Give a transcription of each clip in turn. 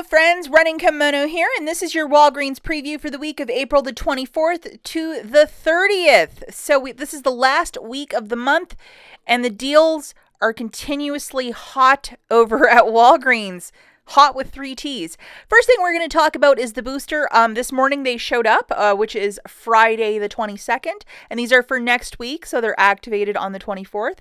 Hello friends, Running Kimono here, and this is your Walgreens preview for the week of April the 24th to the 30th. So this is the last week of the month, and the deals are continuously hot over at Walgreens. Hot with 3 T's. First thing we're going to talk about is the booster. This morning they showed up, which is Friday the 22nd, and these are for next week, so they're activated on the 24th.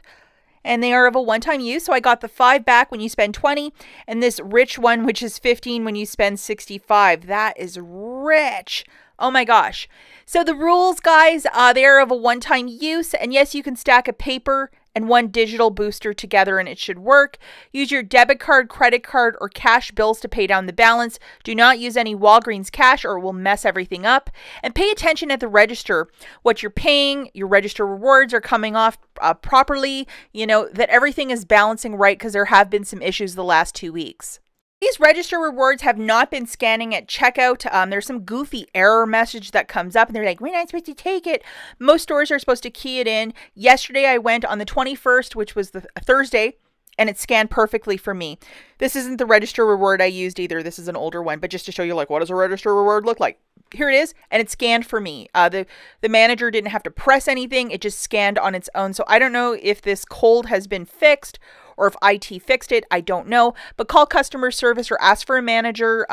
And they are of a one-time use. So I got the 5 back when you spend 20, and this rich one, which is 15 when you spend 65. That is rich. Oh my gosh. So the rules, guys, they are of a one-time use. And yes, you can stack a paper and one digital booster together and it should work. Use your debit card, credit card, or cash bills to pay down the balance. Do not use any Walgreens cash or it will mess everything up. And pay attention at the register. What you're paying, your register rewards are coming off properly. You know, that everything is balancing right because there have been some issues the last 2 weeks. These register rewards have not been scanning at checkout. There's some goofy error message that comes up and they're like, we're not supposed to take it. Most stores are supposed to key it in. Yesterday I went on the 21st, which was the Thursday, and it scanned perfectly for me. This isn't the register reward I used either. This is an older one, but just to show you like, what does a register reward look like? Here it is, and it scanned for me. The manager didn't have to press anything. It just scanned on its own. So I don't know if this cold has been fixed or if IT fixed it. I don't know. But call customer service or ask for a manager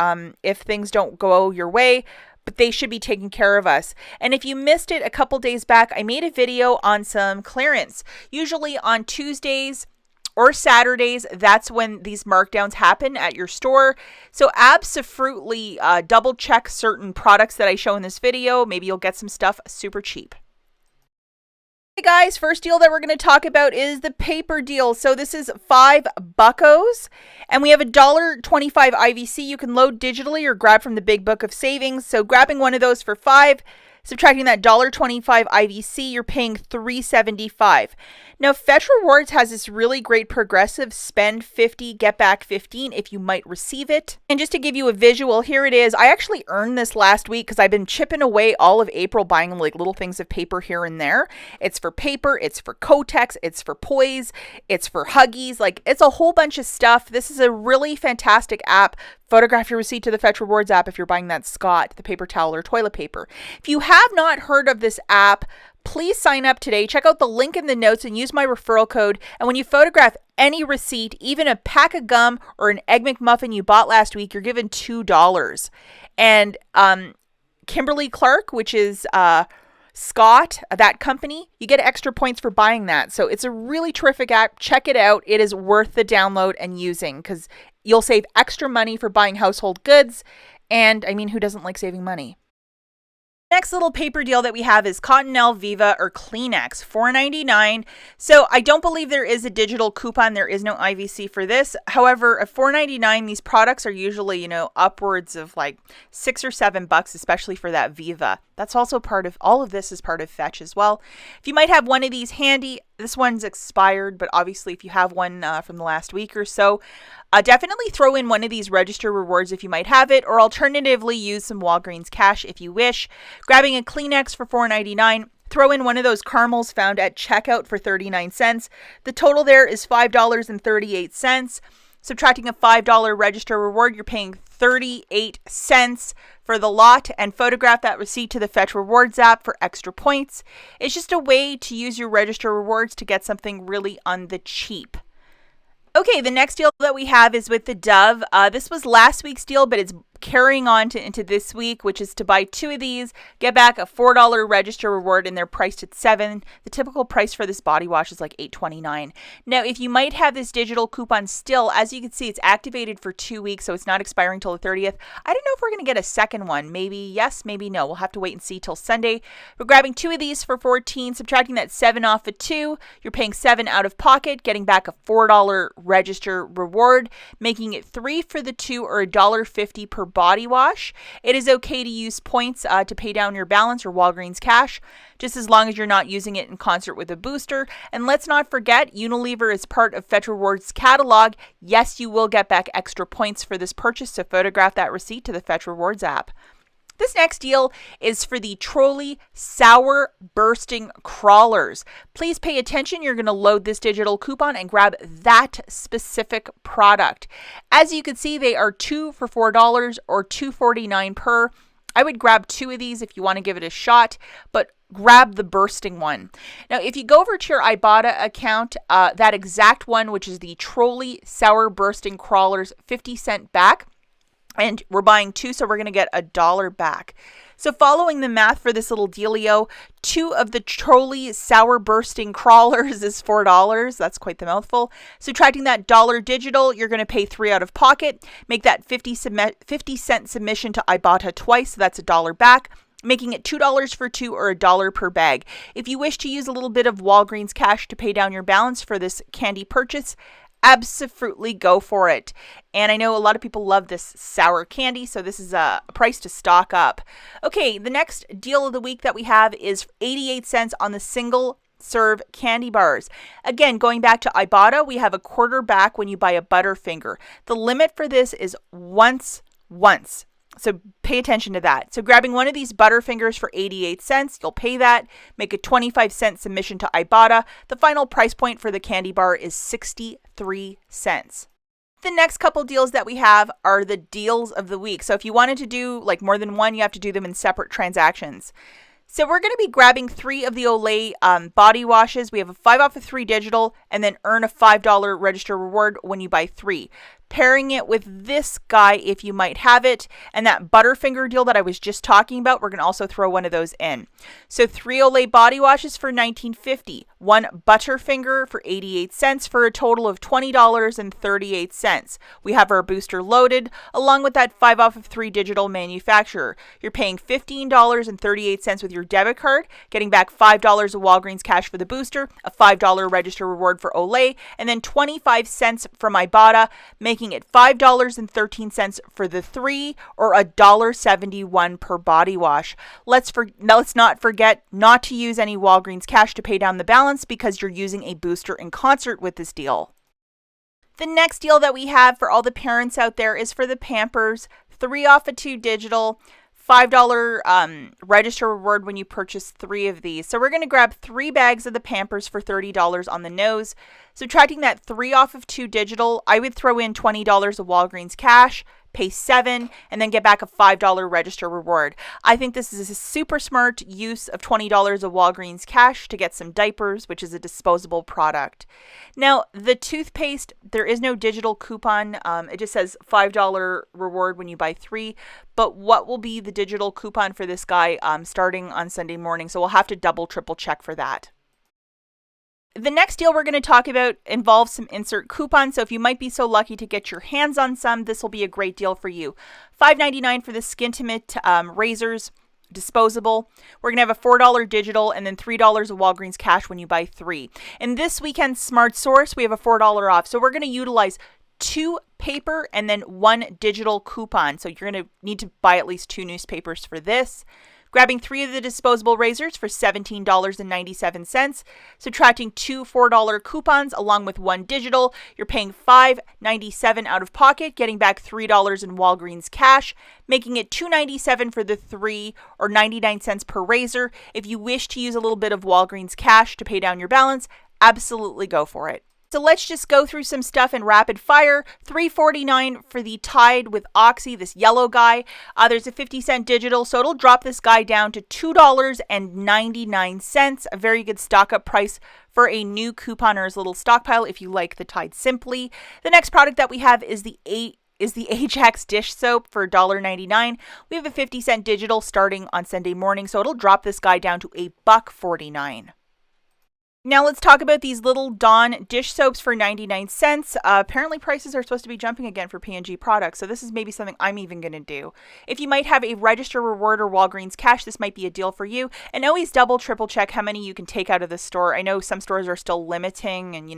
if things don't go your way. But they should be taking care of us. And if you missed it a couple days back, I made a video on some clearance. Usually on Tuesdays or Saturdays, that's when these markdowns happen at your store. So absolutely double check certain products that I show in this video. Maybe you'll get some stuff super cheap. Hey guys, first deal that we're going to talk about is the paper deal. So this is 5 buckos, and we have $1.25 IVC. You can load digitally or grab from the big book of savings. So grabbing one of those for 5, subtracting that $1.25 IVC, you're paying $3.75. Now, Fetch Rewards has this really great progressive spend 50, get back 15 if you might receive it. And just to give you a visual, here it is. I actually earned this last week because I've been chipping away all of April buying like little things of paper here and there. It's for paper, it's for Kotex, it's for Poise, it's for Huggies. Like, it's a whole bunch of stuff. This is a really fantastic app. Photograph your receipt to the Fetch Rewards app if you're buying that Scott, the paper towel or toilet paper. If you have not heard of this app, please sign up today. Check out the link in the notes and use my referral code. And when you photograph any receipt, even a pack of gum or an Egg McMuffin you bought last week, you're given $2. And Kimberly Clark, which is Scott, that company, you get extra points for buying that. So it's a really terrific app. Check it out. It is worth the download and using because you'll save extra money for buying household goods. And I mean, who doesn't like saving money? Next little paper deal that we have is Cottonelle Viva or Kleenex, $4.99. So I don't believe there is a digital coupon. There is no IVC for this. However, at $4.99, these products are usually, you know, upwards of like $6 or $7, especially for that Viva. That's also part of, all of this is part of Fetch as well. If you might have one of these handy, this one's expired, but obviously if you have one from the last week or so, definitely throw in one of these register rewards if you might have it, or alternatively use some Walgreens cash if you wish. Grabbing a Kleenex for $4.99, throw in one of those caramels found at checkout for 39 cents. The total there is $5.38. Subtracting a $5 register reward, you're paying 38 cents for the lot, and photograph that receipt to the Fetch Rewards app for extra points. It's just a way to use your register rewards to get something really on the cheap. Okay, the next deal that we have is with the Dove. This was last week's deal, but it's carrying on into this week, which is to buy 2 of these, get back a $4 register reward, and they're priced at $7. The typical price for this body wash is like $8.29. Now, if you might have this digital coupon still, as you can see, it's activated for 2 weeks, so it's not expiring till the 30th. I don't know if we're going to get a second one. Maybe yes, maybe no. We'll have to wait and see till Sunday. We're grabbing 2 of these for $14, subtracting that 7 off of 2. You're paying 7 out of pocket, getting back a $4 register reward, making it 3 for the 2 or $1.50 per body wash. It is okay to use points to pay down your balance or Walgreens cash, just as long as you're not using it in concert with a booster. And let's not forget, Unilever is part of Fetch Rewards catalog. Yes, you will get back extra points for this purchase, so photograph that receipt to the Fetch Rewards app. This next deal is for the Trolli Sour Bursting Crawlers. Please pay attention. You're going to load this digital coupon and grab that specific product. As you can see, they are 2 for $4 or $2.49 per. I would grab 2 of these if you want to give it a shot, but grab the bursting one. Now, if you go over to your IBOTTA account, that exact one, which is the Trolli Sour Bursting Crawlers, 50-cent back. And we're buying 2, so we're going to get $1 back. So following the math for this little dealio, 2 of the Trolli Sour Bursting Crawlers is $4. That's quite the mouthful. Subtracting that $1 digital, you're going to pay 3 out of pocket. Make that 50-cent submission to IBOTTA twice, so that's $1 back, making it $2 for 2 or $1 per bag. If you wish to use a little bit of Walgreens cash to pay down your balance for this candy purchase, absolutely go for it. And I know a lot of people love this sour candy, so this is a price to stock up. Okay, the next deal of the week that we have is 88 cents on the single serve candy bars. Again, going back to IBOTTA, we have a quarter back when you buy a Butterfinger. The limit for this is once. So pay attention to that. So grabbing one of these Butterfingers for 88 cents, you'll pay that, make a 25-cent submission to IBOTTA. The final price point for the candy bar is 63 cents. The next couple deals that we have are the deals of the week. So if you wanted to do like more than one, you have to do them in separate transactions. So we're going to be grabbing 3 of the Olay body washes. We have a 5 off of 3 digital, and then earn a $5 register reward when you buy 3. Pairing it with this guy if you might have it, and that Butterfinger deal that I was just talking about, we're going to also throw one of those in. So 3 Olay body washes for $19.50, 1 Butterfinger for 88 cents for a total of $20.38. We have our booster loaded along with that 5 off of 3 digital manufacturer. You're paying $15.38 with your debit card, getting back $5 of Walgreens cash for the booster, a $5 register reward for Olay, and then 25 cents from IBOTTA, making it $5.13 for the 3 or $1.71 per body wash. Let's not forget not to use any Walgreens cash to pay down the balance because you're using a booster in concert with this deal. The next deal that we have for all the parents out there is for the Pampers, 3 off of 2 digital, $5 register reward when you purchase 3 of these. So we're going to grab 3 bags of the Pampers for $30 on the nose. Subtracting that 3 off of 2 digital, I would throw in $20 of Walgreens cash, pay 7, and then get back a $5 register reward. I think this is a super smart use of $20 of Walgreens cash to get some diapers, which is a disposable product. Now, the toothpaste, there is no digital coupon. It just says $5 reward when you buy 3. But what will be the digital coupon for this guy starting on Sunday morning? So we'll have to double, triple check for that. The next deal we're going to talk about involves some insert coupons, so if you might be so lucky to get your hands on some, this will be a great deal for you. $5.99 for the Skintimate razors, disposable. We're going to have a $4 digital and then $3 of Walgreens cash when you buy 3. And this weekend Smart Source, we have a $4 off, so we're going to utilize 2 paper and then 1 digital coupon. So you're going to need to buy at least 2 newspapers for this. Grabbing 3 of the disposable razors for $17.97, subtracting 2 $4 coupons along with 1 digital, you're paying $5.97 out of pocket, getting back $3 in Walgreens cash, making it $2.97 for the 3 or 99 cents per razor. If you wish to use a little bit of Walgreens cash to pay down your balance, absolutely go for it. So let's just go through some stuff in rapid fire. $3.49 for the Tide with Oxy, this yellow guy. There's a 50-cent digital, so it'll drop this guy down to $2.99. A very good stock-up price for a new couponer's little stockpile if you like the Tide Simply. The next product that we have is the Ajax dish soap for $1.99. We have a 50-cent digital starting on Sunday morning, so it'll drop this guy down to $1.49. Now let's talk about these little Dawn dish soaps for 99 cents. Apparently prices are supposed to be jumping again for P&G products, so this is maybe something I'm even going to do. If you might have a register reward or Walgreens cash, this might be a deal for you. And always double, triple check how many you can take out of the store. I know some stores are still limiting and,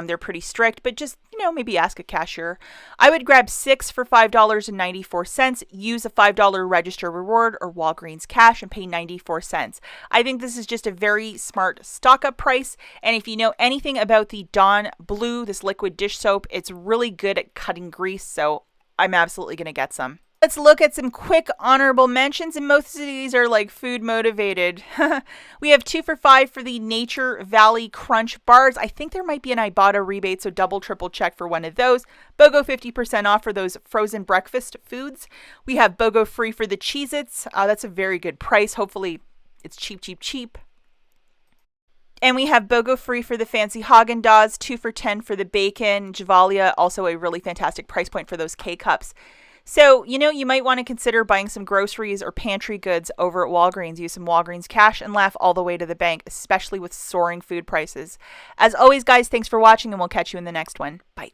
they're pretty strict, but just, maybe ask a cashier. I would grab 6 for $5.94, use a $5 register reward or Walgreens cash and pay 94 cents. I think this is just a very smart stock up price. And if you know anything about the Dawn Blue, this liquid dish soap, it's really good at cutting grease. So I'm absolutely going to get some. Let's look at some quick honorable mentions, and most of these are like food motivated. We have 2 for $5 for the Nature Valley Crunch bars. I think there might be an IBOTTA rebate, so double, triple check for one of those. BOGO 50% off for those frozen breakfast foods. We have BOGO free for the Cheez-Its. That's a very good price. Hopefully it's cheap, cheap, cheap. And we have BOGO free for the fancy Haagen-Dazs, 2 for $10 for the bacon. Javalia, also a really fantastic price point for those K-Cups. So, you might want to consider buying some groceries or pantry goods over at Walgreens. Use some Walgreens cash and laugh all the way to the bank, especially with soaring food prices. As always, guys, thanks for watching, and we'll catch you in the next one. Bye.